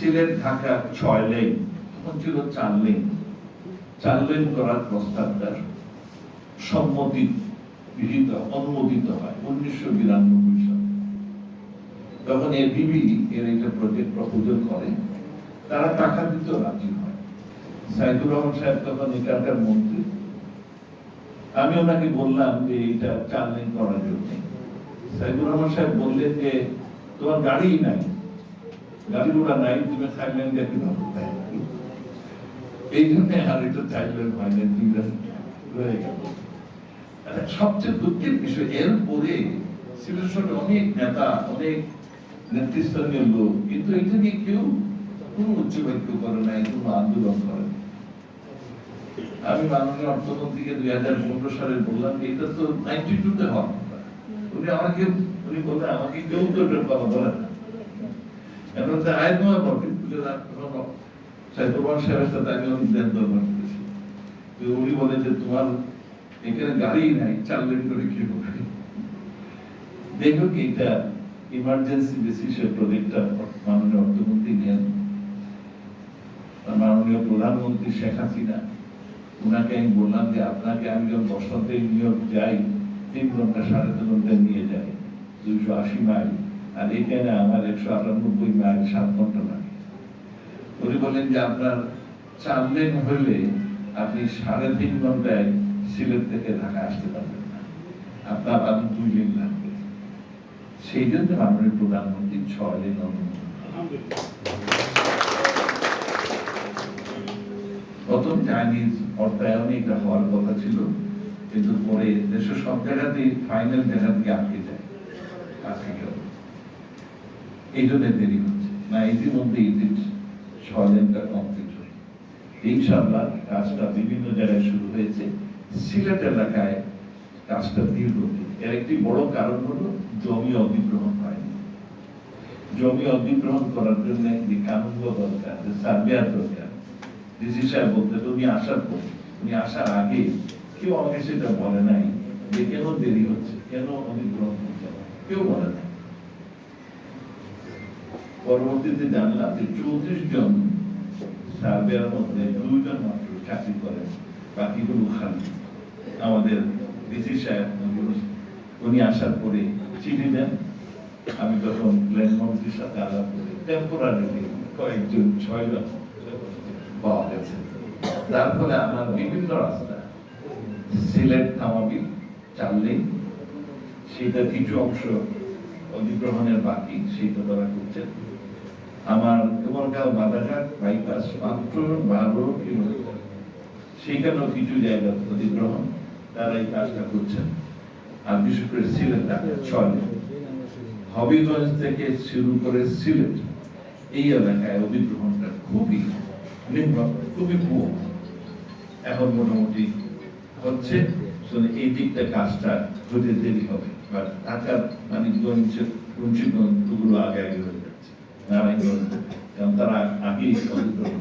Sylhet Dhaka 6 lane, তখন ছিল 4 lane. 4 lane করার প্রস্তাবটা সম্মতি গৃহীত অনুমোদিত হয় 1992 সালে। তখন এপিবি এর একটা প্রজেক্ট প্রপোজাল করে, তারা টাকা দিতেও রাজি হয়। সাইদুর রহমান সাহেব তখন এখানকার মন্ত্রী। আমি ওনাকে বললাম যে এটা 4 লেন করার জন্য। সাইদুর রহমান সাহেব বললেন যে তোমার গাড়ি নাই, গাড়ি ঘোড়া নাই, তুমি 4 লেন দিয়ে কিভাবে পাবে? এই জন্য আর এটা 4 লেন হয় না, 2 লেন রয়ে গেল। সবচেয়ে দুঃখের বিষয়, এরপরে সিলেট শহরে অনেক নেতা, অনেক নেতৃস্থানীয় লোক, কিন্তু এটা নিয়ে কেউ কোন উচ্চবাক্য করে নাই, কোন আন্দোলন করে। আমি মাননীয় অর্থমন্ত্রীকে 2015 সালে বললাম যে এটা তো 92-তে হওয়ার কথা। উনি বললেন আমাকে কেউ তো এটার কথা বলে না। এখন তো আইনময় বটে, সাইদুর রহমান সাহেবের সাথে আমি অনেক ধ্যান দরবার করেছি। উনি বলে যে তোমার এখানে গাড়ি নাই, 4 লেন করে কি হবে? দেখো কি এটা ইমার্জেন্সি বেসিসে প্রজেক্টটা মাননীয় অর্থমন্ত্রী নেন। মাননীয় প্রধানমন্ত্রী শেখ হাসিনা, ওনাকে আমি বললাম যে আপনাকে আমি যখন বসন্তে নিউ ইয়র্ক যাই 3 ঘন্টা 3.5 ঘন্টা নিয়ে যাই, 280 মাইল, আর এখানে আমার 198 মাইল 7 ঘন্টা লাগে। উনি বলেন যে আপনার 4 লেন হলে আপনি 3.5 ঘন্টায় সিলেট থেকে ঢাকা আসতে পারবেন না, আপনার আরো 2 লেন লাগবে। সেই জন্য মাননীয় প্রধানমন্ত্রী 6 লেন অনুমোদন। প্রথম চাইনিজ অর্থায়নে এটা হওয়ার কথা ছিল, কিন্তু পরে দেশের সব জায়গাতেই ফাইনাল জায়গা থেকে আটকে যায়, এই জন্য দেরি হচ্ছে না। ইতিমধ্যে 6 লেনটা কমপ্লিট হয়, ইনশাআল্লাহ কাজটা বিভিন্ন জায়গায় শুরু হয়েছে। সিলেট এলাকায় কাজটা দীর্ঘদিন। এর একটি বড় কারণ হলো জমি অধিগ্রহণ হয়নি। জমি অধিগ্রহণ করার জন্য একটি কানুনগত দরকার, সার্ভেয়ার দরকার। ডিসি সাহেব বলতে উনি আসার পর, উনি আসার আগে কেউ আমাকে সেটা বলে নাই যে কেন দেরি হচ্ছে, কেন অধিগ্রহণ হচ্ছে, কেউ বলে নাই। পরবর্তীতে জানলাম যে 34 জন সার্ভেয়ার মধ্যে 2 জন মাত্র চাকরি করেন, বাকিগুলো খালি। আমাদের ডিসি সাহেব উনি আসার পরে চিঠি দেন, আমি তখন ল্যান্ড মন্ত্রীর সাথে আলাপ করি, টেম্পোরারি কয়েকজন 6 জন পাওয়া গেছে। তার ফলে আমার বিভিন্ন রাস্তা সিলেট থামাবি 4 লেন, সেটা কিছু অংশ অধিগ্রহণের বাকি, সেটা তারা করছেন। আমার কুমারগাঁও বাদাঘাট বাইপাস মাত্র 12 কিলোমিটার, সেখানেও কিছু জায়গা অধিগ্রহণ, তারা এই কাজটা করছেন। আর বিশেষ করে সিলেট ঢাকা 6 লেন, হবিগঞ্জ থেকে শুরু করে সিলেট এই এলাকায় অধিগ্রহণটা খুবই কম। এখন মোটামুটি হচ্ছে, এই দিকটা কাজটা হতে দেরি হবে। ঢাকার মানিকগঞ্জ, মুন্সিগঞ্জ ওগুলো আগে হয়ে যাচ্ছে, নারায়ণগঞ্জ, কারণ তারা আগেই অধিগ্রহণ